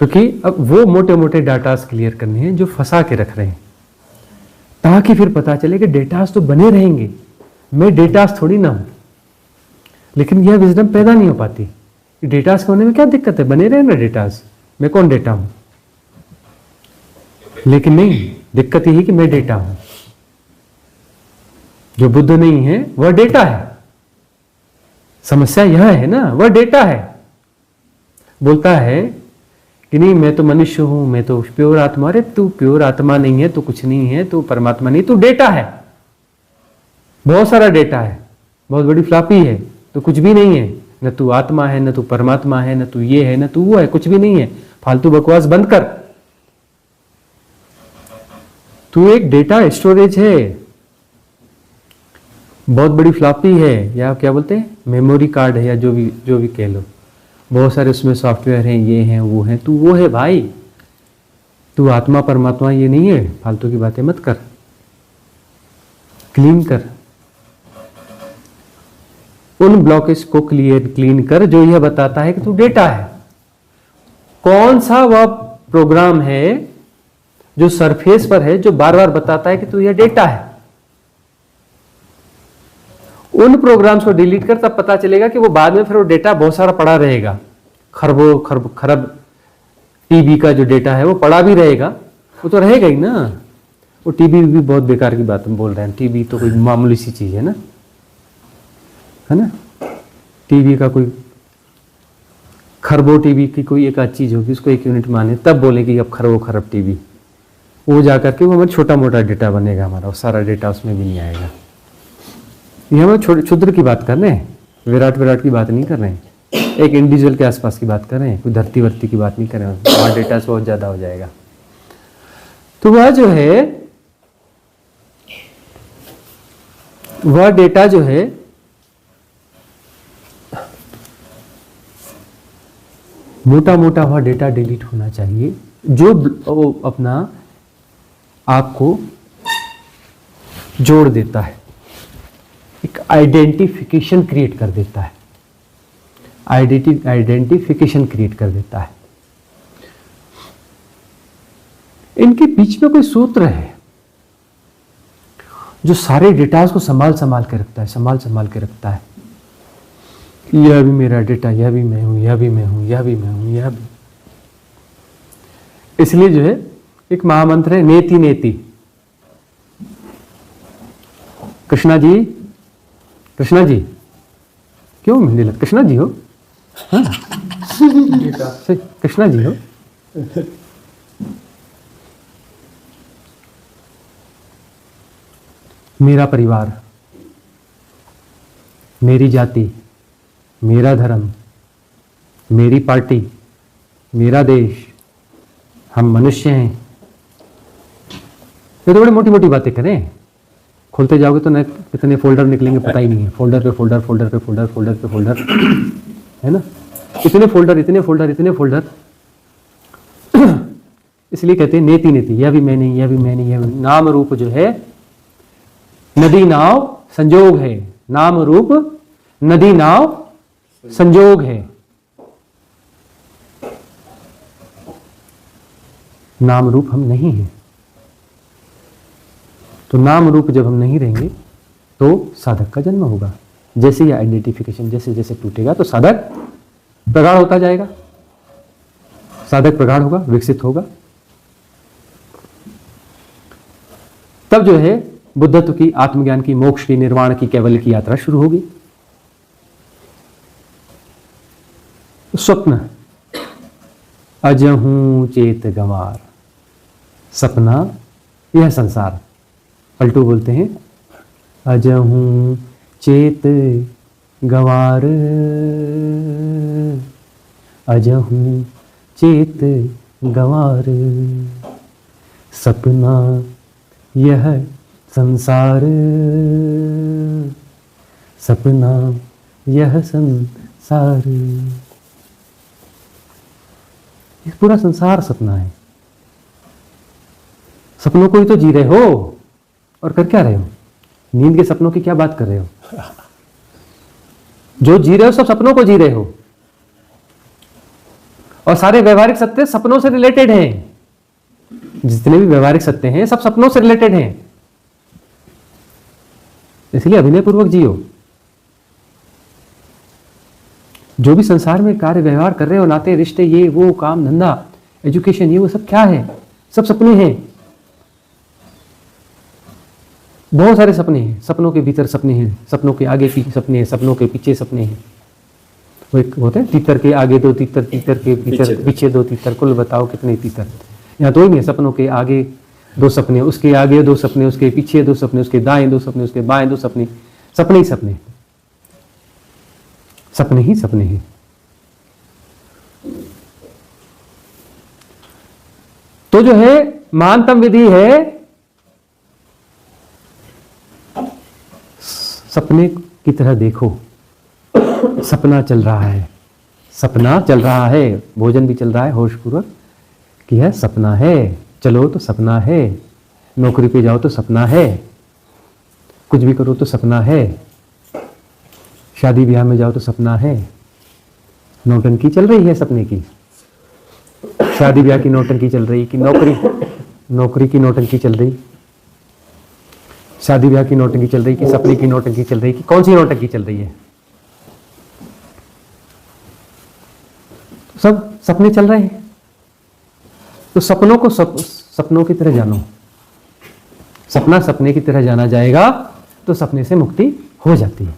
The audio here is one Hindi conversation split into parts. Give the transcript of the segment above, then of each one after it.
क्योंकि अब वो मोटे मोटे डाटास क्लियर करने हैं जो फंसा के रख रहे हैं, ताकि फिर पता चले कि डेटास तो बने रहेंगे, मैं डेटास थोड़ी ना हूं। लेकिन यह विजडम पैदा नहीं हो पाती। डेटास के होने में क्या दिक्कत है, बने रहे ना डेटास, मैं कौन डेटा हूं। लेकिन नहीं, दिक्कत यही कि मैं डेटा हूं। जो बुद्ध नहीं है वह डेटा है। समस्या यह है ना, वह डेटा है। बोलता है कि नहीं मैं तो मनुष्य हूं, मैं तो प्योर आत्मा। अरे तू प्योर आत्मा नहीं है, तू कुछ नहीं है, तू परमात्मा नहीं, तू डेटा है। बहुत सारा डेटा है, बहुत बड़ी फ्लॉपी है, तो कुछ भी नहीं है। न तू आत्मा है, न तू परमात्मा है, न तू ये है, न तू वो है, कुछ भी नहीं है। फालतू बकवास बंद कर। तू एक डेटा स्टोरेज है, बहुत बड़ी फ्लॉपी है, या क्या बोलते हैं मेमोरी कार्ड है, या जो भी कह लो। बहुत सारे उसमें सॉफ्टवेयर हैं, ये हैं वो हैं, तू वो है भाई। तू आत्मा परमात्मा ये नहीं है। फालतू की बातें मत कर, क्लीन कर उन ब्लॉकेज को, क्लीन कर जो यह बताता है कि तू डेटा है। कौन सा वह प्रोग्राम है जो सरफेस पर है, जो बार बार बताता है कि तू यह डेटा है। उन प्रोग्राम्स को डिलीट कर, तब पता चलेगा कि वो बाद में फिर वो डेटा बहुत सारा पड़ा रहेगा। खरब टीबी का जो डेटा है वो पड़ा भी रहेगा, वो तो रहेगा ही ना। वो टीबी भी बहुत बेकार की बात हम बोल रहे हैं। टीबी तो कोई मामूली सी चीज है ना। टीबी का कोई खरबों टीबी की कोई एक आध चीज होगी, उसको 1 यूनिट माने तब बोले कि अब खरब टीबी। वो जाकर के वो हमारा छोटा मोटा डेटा बनेगा, हमारा वो सारा डेटा उसमें भी नहीं आएगा। ये हम क्षुद्र की बात कर रहे हैं, विराट की बात नहीं कर रहे हैं। एक इंडिविजुअल के आसपास की बात कर रहे हैं, कोई धरती वर्ती की बात नहीं कर रहे हैं। वहाँ डेटा बहुत ज्यादा हो जाएगा। तो वह जो है, वह डेटा जो है मोटा मोटा वह डेटा डिलीट होना चाहिए, जो अपना आपको जोड़ देता है, एक आइडेंटिफिकेशन क्रिएट कर देता है। आइडेंटिफिकेशन क्रिएट कर देता है। इनके बीच में कोई सूत्र है जो सारे डेटास को संभाल के रखता है। यह भी मेरा डेटा, यह भी मैं हूं, यह भी मैं हूं, यह भी मैं हूं, यह भी। इसलिए जो है एक महामंत्र है, नेति नेति। कृष्णा जी क्यों मेहंदी लग, कृष्णा जी हो, हाँ कृष्णा जी हो। मेरा परिवार, मेरी जाति, मेरा धर्म, मेरी पार्टी, मेरा देश, हम मनुष्य हैं। ये तो बड़ी मोटी मोटी बातें करें। खोलते जाओगे तो न कितने फोल्डर निकलेंगे पता ही नहीं है। फोल्डर पे फोल्डर है ना। इतने फोल्डर। इसलिए कहते हैं नेति नेति, यह भी मैं नहीं, यह भी मैं नहीं, यह भी। नाम रूप जो है नदी नाव संजोग है। नाम रूप नदी नाव संजोग है। नाम रूप हम नहीं हैं। तो नाम रूप जब हम नहीं रहेंगे तो साधक का जन्म होगा। जैसे ये आइडेंटिफिकेशन जैसे जैसे टूटेगा तो साधक प्रगाढ़ होता जाएगा। साधक प्रगाढ़ होगा, विकसित होगा। तब जो है बुद्धत्व की, आत्मज्ञान की, मोक्ष की, निर्वाण की, कैवल्य की यात्रा शुरू होगी। स्वप्न अजहूं चेत गंवार, सपना यह संसार। पलटू बोलते हैं अजहूं चेत गंवार, अजहूं चेत गंवार, सपना यह संसार, सपना यह संसार। ये पूरा संसार सपना है। सपनों को ही तो जी रहे हो, और कर क्या रहे हो? नींद के सपनों की क्या बात कर रहे हो? जो जी रहे हो सब सपनों को जी रहे हो। और सारे व्यवहारिक सत्य सपनों से रिलेटेड हैं। जितने भी व्यवहारिक सत्य हैं सब सपनों से रिलेटेड हैं, इसलिए अभिनय पूर्वक जियो। जो भी संसार में कार्य व्यवहार कर रहे हो, नाते रिश्ते, ये वो, काम धंधा, एजुकेशन, ये वो सब क्या है? सब सपने हैं। बहुत सारे सपने हैं, सपनों के भीतर सपने हैं, सपनों के आगे पीछे सपने हैं, सपनों के पीछे सपने हैं। वो एक होते हैं तीतर के आगे दो तीतर, तीतर के पीछे दो तीतर, कुल बताओ कितने तीतर। यहाँ तो ही नहीं, सपनों के आगे दो सपने, उसके आगे दो सपने, उसके पीछे दो सपने, उसके दाएं दो सपने, उसके बाएं दो सपने, सपने ही सपने, सपने ही सपने हैं। तो जो है महानतम विधि है सपने की तरह देखो। सपना चल रहा है, सपना चल रहा है, भोजन भी चल रहा है होशपूर्वक कि है सपना है, चलो तो सपना है, नौकरी पे जाओ तो सपना है, कुछ भी करो तो सपना है, शादी ब्याह में जाओ तो सपना है। नौटंकी चल रही है सपने की, शादी ब्याह की नौटंकी चल रही कि नौकरी की नौटंकी चल रही, शादी ब्याह की नौटंकी चल रही कि सपने की नौटंकी चल रही, कि कौन सी नौटंकी चल रही है? सब सपने चल रहे हैं। तो सपनों को सपनों की तरह जानो। सपना सपने की तरह जाना जाएगा तो सपने से मुक्ति हो जाती है।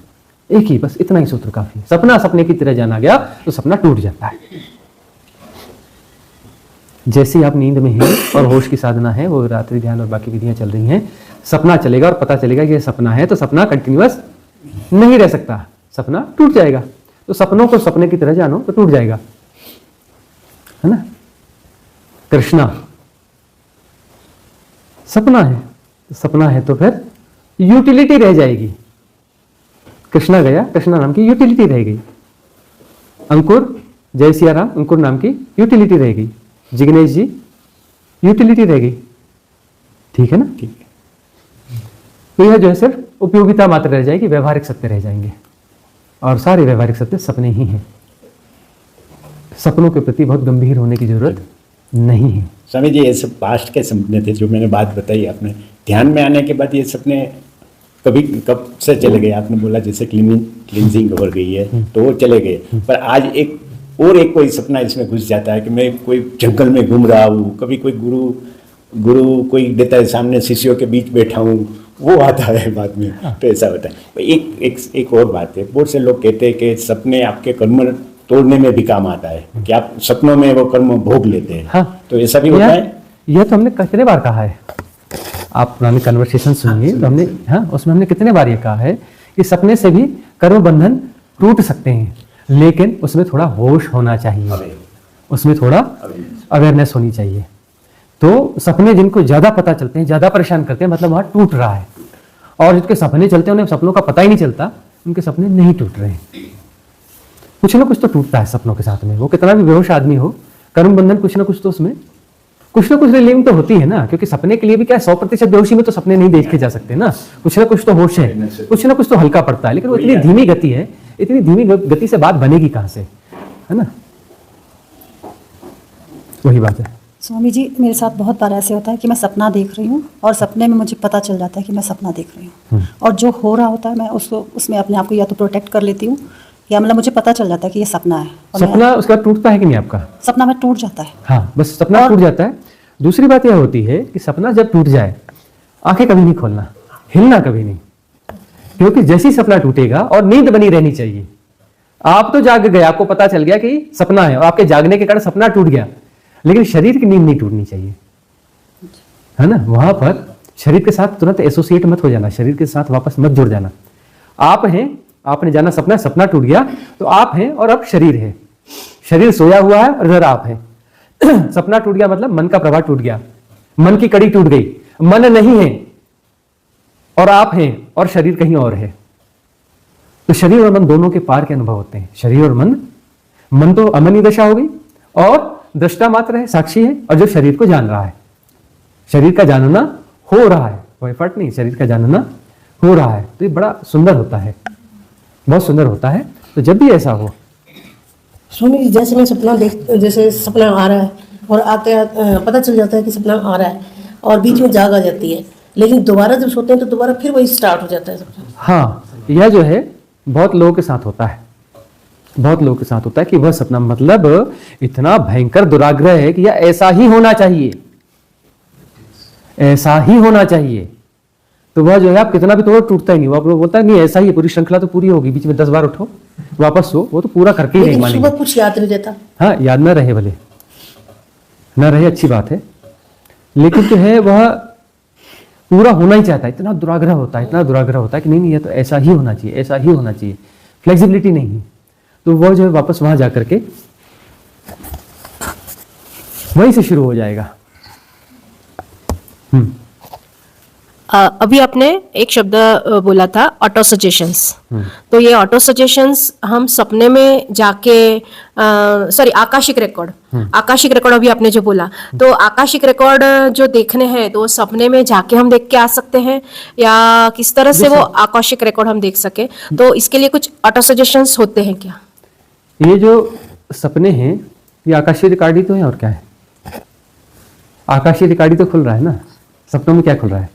एक ही, बस इतना ही सूत्र काफी है। सपना सपने की तरह जाना गया तो सपना टूट जाता है। जैसे आप नींद में हैं और होश की साधना है, वो रात्रि ध्यान और बाकी विधियां चल रही हैं, सपना चलेगा और पता चलेगा कि ये सपना है, तो सपना कंटिन्यूअस नहीं रह सकता, सपना टूट जाएगा। तो सपनों को सपने की तरह जानो तो टूट जाएगा, है ना। कृष्णा सपना है, सपना है तो फिर यूटिलिटी रह जाएगी। कृष्णा गया, कृष्णा नाम की यूटिलिटी रह गई। अंकुर, जय सिया राम, अंकुर नाम की यूटिलिटी रह गई। जिग्नेश जी, यूटिलिटी रह गई। ठीक है ना, ठीक है। तो यह जो है सिर्फ उपयोगिता मात्र रह जाएगी, व्यवहारिक सत्य रह जाएंगे, और सारे व्यवहारिक सत्य सपने ही हैं। सपनों के प्रति बहुत गंभीर होने की जरूरत नहीं है। स्वामी जी, ये सब पास्ट के सपने थे जो मैंने बात बताई आपने। ध्यान में आने के बाद ये सपने कब से चले गए? आपने बोला जैसे क्लींजिंग हो गई है तो वो चले गए, पर आज एक कोई सपना इसमें घुस जाता है कि मैं कोई जंगल में घूम रहा हूँ, कभी कोई गुरु कोई देता है, सामने शिष्यों के बीच बैठा हूँ, वो आता है बाद में। तो ऐसा होता है। एक और बात है, बहुत से लोग कहते हैं कि सपने आपके कर्म तोड़ने में भी काम आता है, कि आप सपनों में वो कर्म भोग लेते हैं। हाँ, तो ऐसा भी होता है? यह तो हमने कितने बार कहा है, आप पुराने कन्वर्सेशन सुनिए तो हमने, हाँ, उसमें हमने कितने बार ये कहा है कि सपने से भी कर्म बंधन टूट सकते हैं, लेकिन उसमें थोड़ा होश होना चाहिए, उसमें थोड़ा अवेयरनेस होनी चाहिए। तो सपने जिनको ज्यादा पता चलते हैं, ज्यादा परेशान करते हैं, मतलब वहां टूट रहा है। और जिनके सपने चलते हैं उन्हें सपनों का पता ही नहीं चलता, उनके सपने नहीं टूट रहे हैं। कुछ ना कुछ तो टूटता है सपनों के साथ में, वो कितना भी बेहोश आदमी हो, कर्म बंधन कुछ ना कुछ तो उसमें कुछ ना कुछ रिलीविंग तो होती है ना। क्योंकि सपने के लिए भी क्या 100% बेहोशी में तो सपने नहीं देखे जा सकते ना, कुछ ना कुछ तो होश है, कुछ ना कुछ तो हल्का पड़ता है। लेकिन वो इतनी धीमी गति है, इतनी धीमी गति से बात बनेगी कहां से, है ना। वही बात है। स्वामी जी, मेरे साथ बहुत बार ऐसे होता है कि मैं सपना देख रही हूँ और सपने में मुझे पता चल जाता है कि मैं सपना देख रही हूँ, और जो हो रहा होता है मैं उसमें अपने आप को या तो प्रोटेक्ट कर लेती हूँ, या मतलब मुझे पता चल जाता है कि ये सपना है। सपना उसका टूटता है कि नहीं आपका? सपना में टूट जाता है। हाँ, बस सपना टूट जाता है। दूसरी बात यह होती है कि सपना जब टूट जाए, आंखें कभी नहीं खोलना, हिलना कभी नहीं, क्योंकि जैसे ही सपना टूटेगा, और नींद बनी रहनी चाहिए। आप तो जाग गए, आपको पता चल गया कि सपना है, और आपके जागने के कारण सपना टूट गया, लेकिन शरीर की नींद नहीं टूटनी चाहिए, है ना। वहां पर शरीर के साथ तुरंत एसोसिएट मत हो जाना, शरीर के साथ वापस मत जुड़ जाना। आप हैं, आपने जाना सपना टूट गया तो आप हैं, और अब शरीर है, शरीर सोया हुआ है और इधर आप हैं। सपना टूट गया मतलब मन का प्रवाह टूट गया, मन की कड़ी टूट गई, मन नहीं है और आप हैं, और शरीर कहीं और है। तो शरीर और मन दोनों के पार के अनुभव होते हैं। शरीर और मन तो अमनी दशा हो गई, और दृष्टा मात्र है, साक्षी है, और जो शरीर को जान रहा है, शरीर का जानना हो रहा है, कोई एफर्ट नहीं, शरीर का जानना हो रहा है। तो ये बड़ा सुंदर होता है, बहुत सुंदर होता है। तो जब भी ऐसा हो स्वामी जी, जैसे मैं सपना जैसे सपना आ रहा है और पता चल जाता है कि सपना आ रहा है और बीच में जाग आ जाती है, लेकिन दोबारा जब सोते हैं तो दोबारा फिर वही स्टार्ट हो जाता है सपना। हाँ, यह जो है बहुत लोगों के साथ होता है, बहुत लोगों के साथ होता है कि वह सपना मतलब इतना भयंकर दुराग्रह है कि यह ऐसा ही होना चाहिए, ऐसा ही होना चाहिए। तो वह जो है आप कितना भी तोड़ो टूटता ही नहीं। वो आप लोग बोलता है नहीं ऐसा ही है, पूरी श्रृंखला तो पूरी होगी, बीच में 10 बार उठो वापस सो, वो तो पूरा करके ही नहीं लेकिन मानेंगे। सुबह कुछ याद नहीं रहता। हाँ, याद ना रहे, भले ना रहे, अच्छी बात है, लेकिन जो है वह पूरा होना ही चाहता है। इतना दुराग्रह होता है, इतना दुराग्रह होता है कि नहीं नहीं ये तो ऐसा ही होना चाहिए, ऐसा ही होना चाहिए, फ्लेक्सिबिलिटी नहीं है। तो वह जो है वापस वहां जाकर के वहीं से शुरू हो जाएगा। अभी आपने एक शब्द बोला था ऑटो सजेशंस। तो ये ऑटो सजेशंस हम सपने में जाके sorry Akashic record, Akashic record अभी आपने जो बोला, तो आकाशिक रिकॉर्ड जो देखने हैं तो सपने में जाके हम देख के आ सकते हैं या किस तरह से वो आकाशिक रिकॉर्ड हम देख सके, तो इसके लिए कुछ ऑटो सजेशंस होते हैं क्या? ये जो सपने हैं ये आकाशीय रिकॉर्ड ही तो है, और क्या है? आकाशीय रिकॉर्ड ही तो खुल रहा है ना। सपनों में क्या खुल रहा है?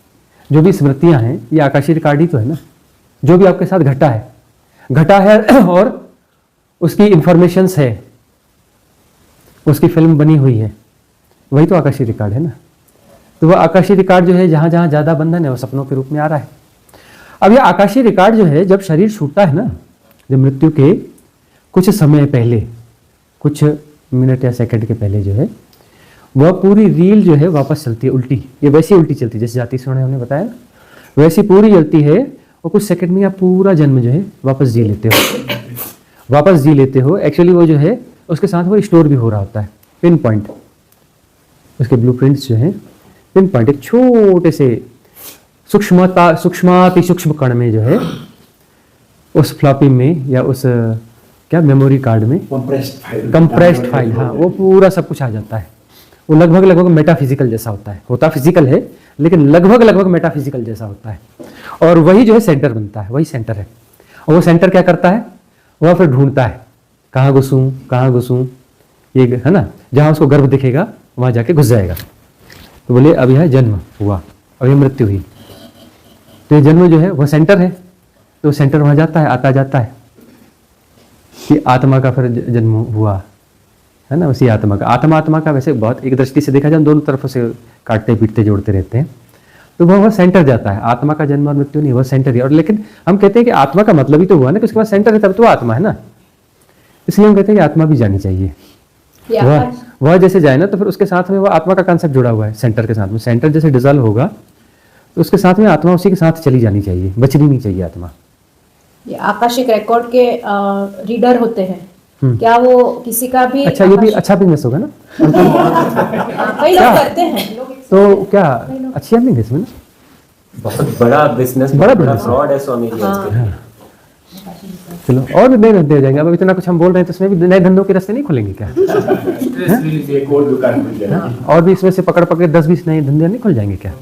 जो भी स्मृतियां हैं ये आकाशीय रिकॉर्ड ही तो है ना। जो भी आपके साथ घटा है और उसकी इंफॉर्मेशंस है, उसकी फिल्म बनी हुई है, वही तो आकाशीय रिकॉर्ड है ना। तो वह आकाशीय रिकॉर्ड जो है जहां जहां ज्यादा बंधन है वो सपनों के रूप में आ रहा है। अब यह आकाशीय रिकॉर्ड जो है जब शरीर छूटता है ना, जब मृत्यु के कुछ समय पहले, कुछ मिनट या सेकंड के पहले जो है वह पूरी रील जो है वापस चलती है उल्टी। ये वैसी उल्टी चलती है जैसे जाति सोने हमने बताया, वैसी पूरी चलती है और कुछ सेकंड में आप पूरा जन्म जो है वापस जी लेते हो, वापस जी लेते हो। एक्चुअली वो जो है उसके साथ वो स्टोर भी हो रहा होता है, पिन पॉइंट, उसके ब्लूप्रिंट्स जो है पिन पॉइंट, एक छोटे से सूक्ष्माति सूक्ष्म कण में जो है उस फ्लॉपी में या उस क्या मेमोरी कार्ड में कंप्रेस्ड फाइल, हाँ, वो पूरा सब कुछ आ जाता है। वो लगभग मेटाफिजिकल जैसा होता है, होता फिजिकल है लेकिन लगभग मेटाफिजिकल जैसा होता है। और वही जो है सेंटर बनता है, वही सेंटर है। और वो सेंटर क्या करता है, वह फिर ढूंढता है कहाँ घुसूं, ये है ना, जहाँ उसको गर्भ दिखेगा वहां जाके घुस जाएगा। तो बोले अब यह जन्म हुआ, अब यह मृत्यु हुई, तो ये जन्म जो है वह सेंटर है, तो सेंटर वहां जाता है, आता जाता है कि आत्मा का फिर जन्म हुआ, है ना। उसी आत्मा का वैसे बहुत एक दृष्टि से देखा जाए दोनों तरफों से काटते पीटते जोड़ते रहते हैं, तो वह सेंटर जाता है। आत्मा का जन्म और मृत्यु नहीं, वह सेंटर है। और लेकिन हम कहते हैं कि आत्मा का मतलब ही तो हुआ ना कि उसके बाद सेंटर है, तब तो आत्मा है ना। इसलिए हम कहते हैं कि आत्मा भी जानी चाहिए। वह जैसे जाए ना तो फिर उसके साथ में वह आत्मा का कॉन्सेप्ट जुड़ा हुआ है सेंटर के साथ में। सेंटर जैसे डिजॉल्व होगा तो उसके साथ में आत्मा उसी के साथ चली जानी चाहिए, बचनी नहीं चाहिए आत्मा। ये आकाशिक रिकॉर्ड के रीडर होते हैं, क्या वो किसी का भी अच्छा, ये भी अच्छा बिजनेस होगा ना। कई लोग करते हैं, तो क्या अच्छी अर्निंग है इसमें ना, बहुत बड़ा बिजनेस, बड़ा business फ्रॉड है स्वामी जी आजकल। चलो और भी नए धंधे हो जाएंगे। अब इतना कुछ हम बोल रहे हैं तो इसमें भी नए धंधों के रास्ते नहीं खुलेंगे क्या? एक और दुकान खुल गया ना। और भी इसमें से पकड़ 10-20 नए धंधे नहीं खुल जाएंगे क्या?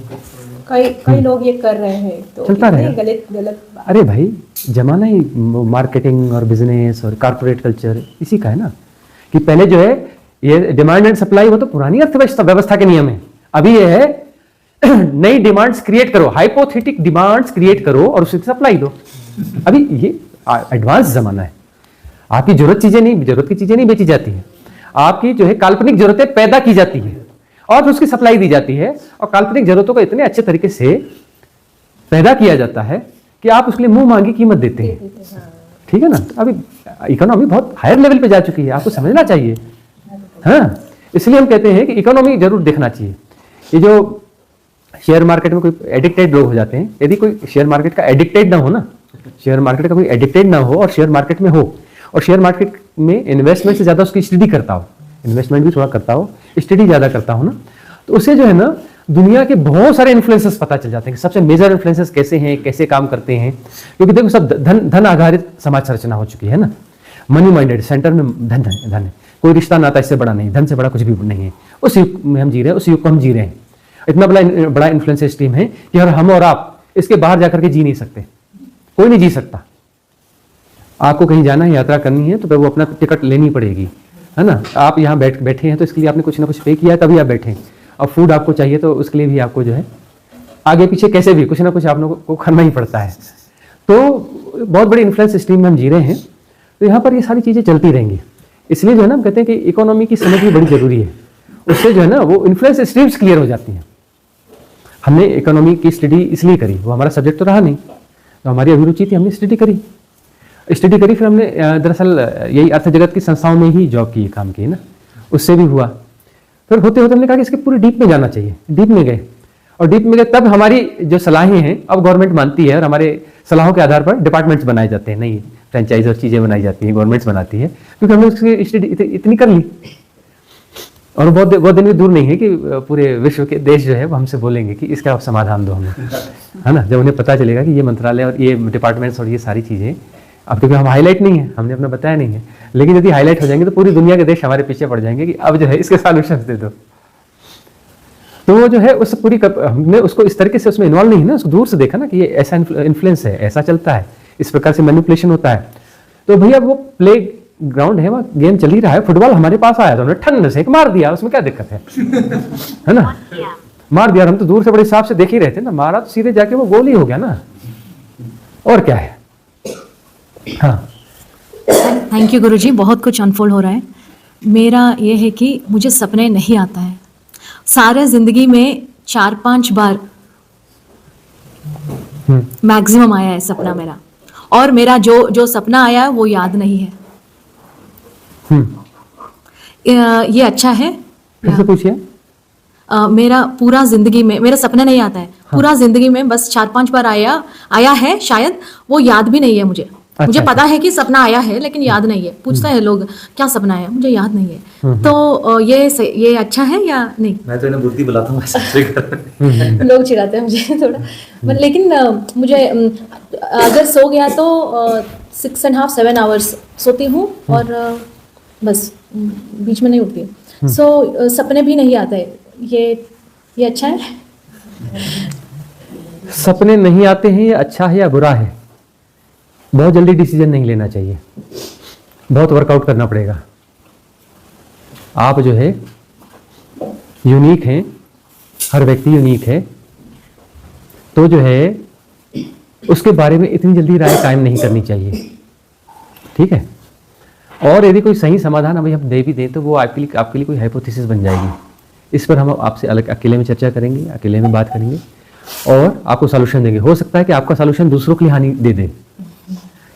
कई लोग ये कर रहे हैं, तो चलता कितनी रहेगा। गलत अरे भाई, जमाना ही मार्केटिंग और बिजनेस और कारपोरेट कल्चर इसी का है ना, कि पहले जो है ये डिमांड एंड सप्लाई, वो तो पुरानी अर्थव्यवस्था के नियम है। अभी ये है नई डिमांड्स क्रिएट करो, हाइपोथेटिक डिमांड्स क्रिएट करो और उसे सप्लाई दो। अभी ये एडवांस जमाना है। आपकी जरूरत की चीजें नहीं बेची जाती है, आपकी जो है काल्पनिक जरूरतें पैदा की जाती है और उसकी सप्लाई दी जाती है। और काल्पनिक जरूरतों को इतने अच्छे तरीके से पैदा किया जाता है कि आप उसके लिए मुंह मांगी कीमत देते हैं। ठीक है ना। अभी इकोनॉमी बहुत हायर लेवल पे जा चुकी है, आपको समझना चाहिए। हाँ, इसलिए हम कहते हैं कि इकोनॉमी जरूर देखना चाहिए। ये जो शेयर मार्केट में कोई एडिक्टेड लोग हो जाते हैं, यदि कोई शेयर मार्केट का एडिक्टेड ना हो ना, शेयर मार्केट का कोई एडिक्टेड ना हो और शेयर मार्केट में हो और शेयर मार्केट में इन्वेस्टमेंट से ज्यादा उसकी स्टडी करता हो, इन्वेस्टमेंट भी थोड़ा करता हो, स्टडी ज्यादा करता हो ना, तो उसे जो है ना दुनिया के बहुत सारे इन्फ्लुएंसेस पता चल जाते हैं कि सबसे मेजर इन्फ्लुएंसेस कैसे हैं, कैसे काम करते हैं। क्योंकि देखो सब धन आधारित समाज संरचना हो चुकी है ना, मनी माइंडेड, सेंटर में धन है, कोई रिश्ता नाता इससे बड़ा नहीं, धन से बड़ा कुछ भी नहीं है। उस युग में हम जी रहे हैं, उस युग को हम जी रहे हैं। इतना बड़ा इन्फ्लुएंस स्ट्रीम है कि हम और आप इसके बाहर जाकर के जी नहीं सकते, कोई नहीं जी सकता। आपको कहीं जाना है, यात्रा करनी है, तो फिर वो अपना टिकट लेनी पड़ेगी, है ना। आप यहाँ बैठे हैं तो इसके लिए आपने कुछ ना कुछ पे किया तभी आप बैठे हैं। अब फूड आपको चाहिए तो उसके लिए भी आपको जो है आगे पीछे कैसे भी कुछ ना कुछ आप लोगों को करना ही पड़ता है। तो बहुत बड़ी इन्फ्लुएंस स्ट्रीम में हम जी रहे हैं, तो यहाँ पर ये सारी चीज़ें चलती रहेंगी। इसलिए जो है ना हम कहते हैं कि इकोनॉमी की समझ भी बड़ी जरूरी है। उससे जो है ना वो इन्फ्लुएंस स्ट्रीम्स क्लियर हो जाती हैं। हमने इकोनॉमी की स्टडी इसलिए करी, वो हमारा सब्जेक्ट तो रहा नहीं, तो हमारी अभिरुचि थी, हमने स्टडी करी। फिर हमने दरअसल यही अर्थ जगत की संस्थाओं में ही जॉब की, काम की ना, उससे भी हुआ। फिर होते होते हमने कहा कि इसके पूरे डीप में जाना चाहिए। डीप में गए, और डीप में गए तब हमारी जो सलाहें हैं अब गवर्नमेंट मानती है, और हमारे सलाहों के आधार पर डिपार्टमेंट्स बनाए जाते हैं, नहीं फ्रेंचाइज और चीज़ें बनाई जाती हैं, गवर्नमेंट्स बनाती है, क्योंकि हमने उसकी स्टडी इतनी कर ली। और बहुत दिन भी दूर नहीं है कि पूरे विश्व के देश जो है वो हमसे बोलेंगे कि इसका समाधान दो हमें, है ना। जब उन्हें पता चलेगा कि ये मंत्रालय और ये डिपार्टमेंट्स और ये सारी चीज़ें, अब क्योंकि हम हाईलाइट नहीं है, हमने अपना बताया नहीं है, लेकिन यदि हाईलाइट हो जाएंगे तो पूरी दुनिया के देश हमारे पीछे पड़ जाएंगे कि अब जो है इसके सॉल्यूशन दे दो। तो वो जो है उस पूरी हमने उसको इस तरीके से उसमें इन्वॉल्व नहीं है ना, उसको दूर से देखा ना कि ये ऐसा इन्फ्लुएंस है, ऐसा चलता है, इस प्रकार से मैनिपुलेशन होता है। तो भैया वो प्ले ग्राउंड है, वहाँ गेम चल ही रहा है। फुटबॉल हमारे पास आया तो हमने ठंड से एक मार दिया, उसमें क्या दिक्कत है ना। मार दिया, हम तो दूर से बड़े हिसाब से देख ही रहे थे ना, मारा तो सीधे जाके वो गोल ही हो गया ना, और क्या है। हाँ, थैंक यू गुरुजी, बहुत कुछ अनफोल्ड हो रहा है। मेरा ये है कि मुझे सपने नहीं आता है, सारे जिंदगी में 4-5 बार मैक्सिमम आया है सपना मेरा, और मेरा जो सपना आया है वो याद नहीं है। ये अच्छा है? फिर से पूछिए। मेरा पूरा जिंदगी में मेरा सपना नहीं आता है। हाँ। पूरा जिंदगी में बस 4-5 बार आया है, शायद वो याद भी नहीं है मुझे। अच्छा, मुझे पता है कि सपना आया है लेकिन याद नहीं है। पूछता है लोग क्या सपना है, मुझे याद नहीं है। तो ये अच्छा है या नहीं? मैं तो इन्हें बुद्धि बुलाता हूँ लोग चिढ़ाते हैं मुझे थोड़ा, लेकिन मुझे अगर सो गया तो 6.5-7 आवर्स सोती हूँ, और बस बीच में नहीं उठती। सो सपने भी नहीं आते। ये अच्छा है? सपने नहीं आते हैं, ये अच्छा है या बुरा है? बहुत जल्दी डिसीजन नहीं लेना चाहिए, बहुत वर्कआउट करना पड़ेगा। आप जो है यूनिक हैं, हर व्यक्ति यूनिक है, तो जो है उसके बारे में इतनी जल्दी राय कायम नहीं करनी चाहिए, ठीक है। और यदि कोई सही समाधान अभी हम दे भी दें तो वो आपके लिए कोई हाइपोथेसिस बन जाएगी। इस पर हम आपसे अलग अकेले में चर्चा करेंगे, अकेले में बात करेंगे और आपको सॉल्यूशन देंगे। हो सकता है कि आपका सॉल्यूशन दूसरों के लिए हानि दे दे,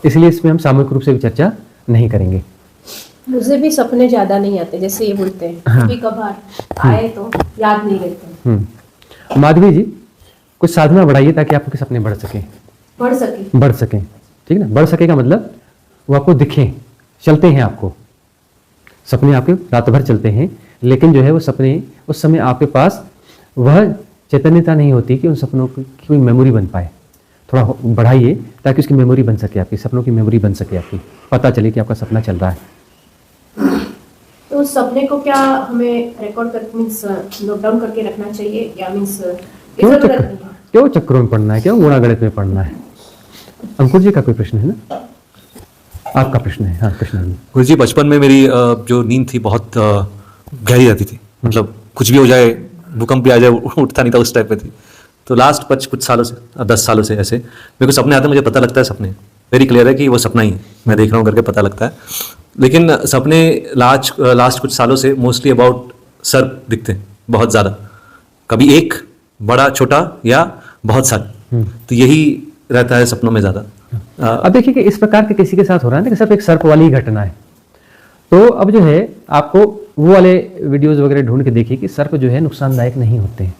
इसलिए इसमें हम सामूहिक रूप से भी चर्चा नहीं करेंगे। मुझे भी सपने ज्यादा नहीं आते, जैसे ये बोलते हैं। हाँ। कभी कभार आए तो याद नहीं रहते। माधवी जी, कुछ साधना बढ़ाइए ताकि आपके सपने बढ़ सके, ठीक है ना। बढ़ सके का मतलब वो आपको दिखें, चलते हैं आपको सपने, आपके रात भर चलते हैं, लेकिन जो है वो सपने उस समय आपके पास वह चैतन्यता नहीं होती कि उन सपनों की कोई मेमोरी बन पाए। थोड़ा बढ़ाइए ताकि उसकी मेमोरी बन सके, आपकी सपनों की मेमोरी बन सके, आपकी पता चले कि आपका सपना चल रहा है। तो उस सपने को क्या हमें रिकॉर्ड कर मींस नोट डाउन करके रखना चाहिए, या मींस क्यों चक्रों में पढ़ना है, क्यों गुणागणित में पढ़ना है? अंकुर जी का कोई प्रश्न है ना? आपका प्रश्न है। हाँ, कृष्णा जी। गुरु जी, बचपन में मेरी जो नींद थी बहुत गहरी रहती थी, मतलब कुछ भी हो जाए, भूकंप भी आ जाए, उठता नहीं था, उस टाइप पे थी। तो लास्ट कुछ सालों से 10 सालों से ऐसे मेरे को सपने आते हैं, मुझे पता लगता है सपने वेरी क्लियर है कि वो सपना ही है, मैं देख रहा हूँ करके पता लगता है। लेकिन सपने लास्ट कुछ सालों से मोस्टली अबाउट सर्प दिखते हैं बहुत ज़्यादा, कभी एक बड़ा छोटा या बहुत सारे, तो यही रहता है सपनों में ज़्यादा। अब देखिए कि इस प्रकार के किसी के साथ हो रहा है ना कि सिर्फ एक सर्प वाली ही घटना है, तो अब जो है आपको वो वाले वीडियोस वगैरह ढूंढ के देखिए कि सर्प जो है नुकसानदायक नहीं होते हैं।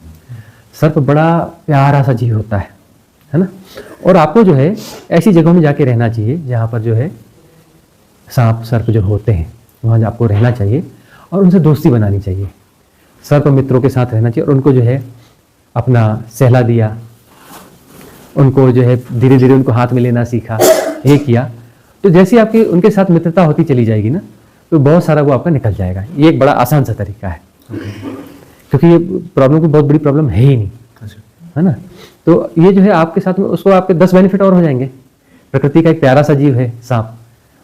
सर्प बड़ा प्यारा सा जीव होता है ना। और आपको जो है ऐसी जगहों में जाके रहना चाहिए जहाँ पर जो है सांप सर्प जो होते हैं, वहाँ आपको रहना चाहिए और उनसे दोस्ती बनानी चाहिए। सर्प मित्रों के साथ रहना चाहिए और उनको जो है अपना सहला दिया, उनको जो है धीरे धीरे उनको हाथ में लेना सीखा, ये किया, तो जैसे आपकी उनके साथ मित्रता होती चली जाएगी ना, तो बहुत सारा वो आपका निकल जाएगा। ये एक बड़ा आसान सा तरीका है, क्योंकि ये प्रॉब्लम कोई बहुत बड़ी प्रॉब्लम है ही नहीं, है ना। तो ये जो है आपके साथ में उसको आपके 10 बेनिफिट और हो जाएंगे। प्रकृति का एक प्यारा सा जीव है सांप,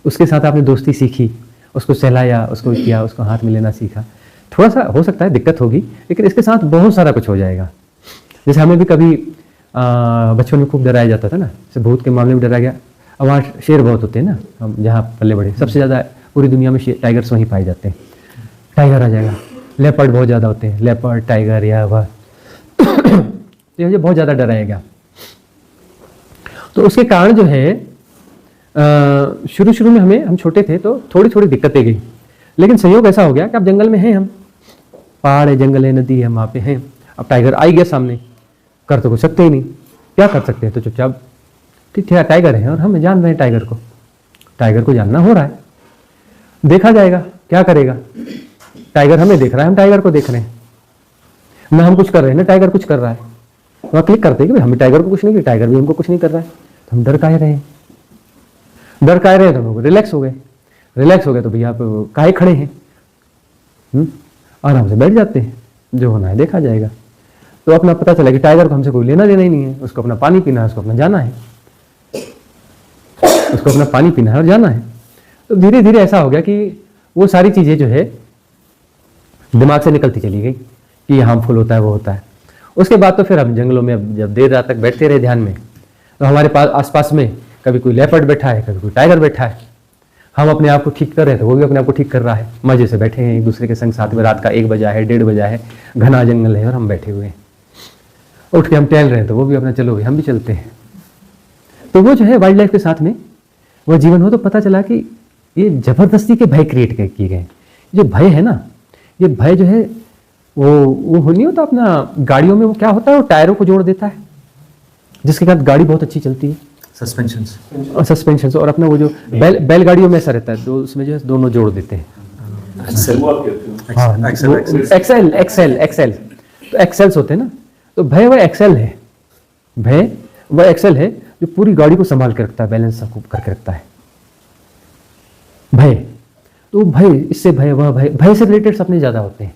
उसके साथ आपने दोस्ती सीखी, उसको सहलाया, उसको किया, उसको हाथ में लेना सीखा। थोड़ा सा हो सकता है दिक्कत होगी, लेकिन इसके साथ बहुत सारा कुछ हो जाएगा। जैसे हमें भी कभी बचपन में खूब डराया जाता था ना, जैसे भूत के मामले में डरा गया। अब वहाँ शेर बहुत होते हैं ना, हम जहाँ पले बड़े, सबसे ज़्यादा पूरी दुनिया में टाइगर्स वहीं पाए जाते हैं। टाइगर आ जाएगा, लेपर्ड बहुत ज़्यादा होते हैं, लेपर्ड, टाइगर या वह तो मुझे बहुत ज़्यादा डराया गया। तो उसके कारण जो है शुरू में हम छोटे थे तो थोड़ी थोड़ी दिक्कतें गई, लेकिन संयोग ऐसा हो गया कि अब जंगल में हैं हम, पहाड़ है, जंगल है, नदी है, वहाँ पे हैं। अब टाइगर आ ही गया सामने, कर तो कुछ सकते ही नहीं, क्या कर सकते हैं, तो चुपचाप ठीक है, टाइगर है और हम जान रहे हैं टाइगर को जानना हो रहा है, देखा जाएगा क्या करेगा। टाइगर हमें देख रहा है, हम टाइगर को देख रहे हैं, ना हम कुछ कर रहे हैं ना टाइगर कुछ कर रहा है। वहाँ क्लिक करते हैं कि भाई हमें टाइगर को कुछ नहीं किया, टाइगर भी हमको कुछ नहीं कर रहा है, तो हम डर काहे रहे हैं तो हम लोग रिलैक्स हो गए तो भैया आप काहे खड़े हैं, आराम से बैठ जाते हैं, जो होना है देखा जाएगा। तो अपना पता चला कि टाइगर को हमसे कोई लेना देना ही नहीं है, उसको अपना पानी पीना है, उसको अपना जाना है, उसको अपना पानी पीना है और जाना है। तो धीरे धीरे ऐसा हो गया कि वो सारी चीज़ें जो है दिमाग से निकलती चली गई कि ये हार्मफुल होता है, वो होता है। उसके बाद तो फिर हम जंगलों में जब देर रात तक बैठते रहे ध्यान में, तो हमारे पास आसपास में कभी कोई लेपर्ड बैठा है, कभी कोई टाइगर बैठा है, हम अपने आप को ठीक कर रहे हैं तो वो भी अपने आप को ठीक कर रहा है, मजे से बैठे हैं एक दूसरे के संग साथ में। रात का 1 बजा है, 1:30 बजा है, घना जंगल है और हम बैठे हुए हैं, उठ के हम टहल रहे हैं तो वो भी अपना चलो भाई हम भी चलते हैं। तो वो जो है वाइल्ड लाइफ के साथ में वो जीवन हो, तो पता चला कि ये जबरदस्ती के भय क्रिएट किए गए। जो भय है ना, ये भय जो है वो नहीं होता अपना गाड़ियों में, वो क्या होता है, वो टायरों को जोड़ देता है, जिसके कारण गाड़ी बहुत अच्छी चलती है, सस्पेंशन। और अपना वो जो बैलगाड़ियों में ऐसा रहता है, तो उसमें जो है दोनों जोड़ देते हैं, एक्सेल तो एक्सेल्स होते हैं ना। तो भय वह एक्सेल है जो पूरी गाड़ी को संभाल के रखता है, बैलेंस करके रखता है। भय, तो भय, इससे भय से रिलेटेड सपने ज़्यादा होते हैं,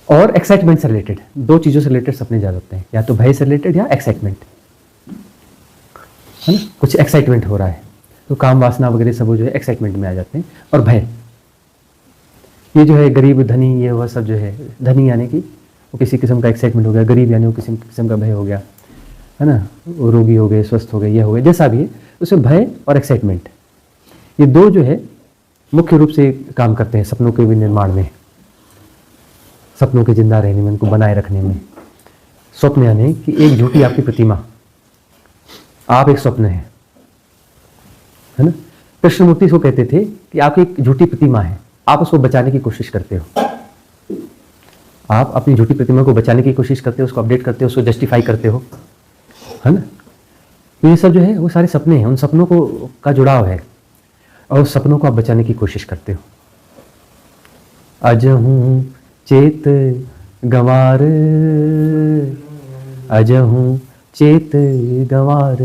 और एक्साइटमेंट से रिलेटेड, 2 चीज़ों से रिलेटेड सपने ज़्यादा होते हैं, या तो भय से रिलेटेड या एक्साइटमेंट, है ना, कुछ एक्साइटमेंट हो रहा है तो काम वासना वगैरह सब जो है एक्साइटमेंट में आ जाते हैं। और भय, ये जो है गरीब धनी, ये वह सब जो है, धनी यानी कि वो किसी किस्म का एक्साइटमेंट हो गया, गरीब यानी वो किसी किस्म का भय हो गया, है ना, वो रोगी हो गए, स्वस्थ हो गए, ये हो गए, जैसा भी है, उसमें भय और एक्साइटमेंट, ये 2 जो है मुख्य रूप से काम करते हैं सपनों के निर्माण में, सपनों के जिंदा रहने में, उनको बनाए रखने में। स्वप्न यानी कि एक झूठी आपकी प्रतिमा, आप एक स्वप्न है ना। कृष्णमूर्ति को कहते थे कि आपकी एक झूठी प्रतिमा है, आप उसको बचाने की कोशिश करते हो, आप अपनी झूठी प्रतिमा को बचाने की कोशिश करते हो, उसको अपडेट करते हो, उसको जस्टिफाई करते हो, है ना। तो ये सब जो है वो सारे सपने हैं, उन सपनों को का जुड़ाव है, और उस सपनों को आप बचाने की कोशिश करते हो। अजहूं चेत गंवार, अजहूं चेत गंवार,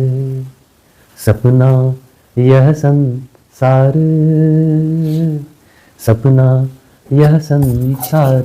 सपना यह संसार, सपना यह संसार।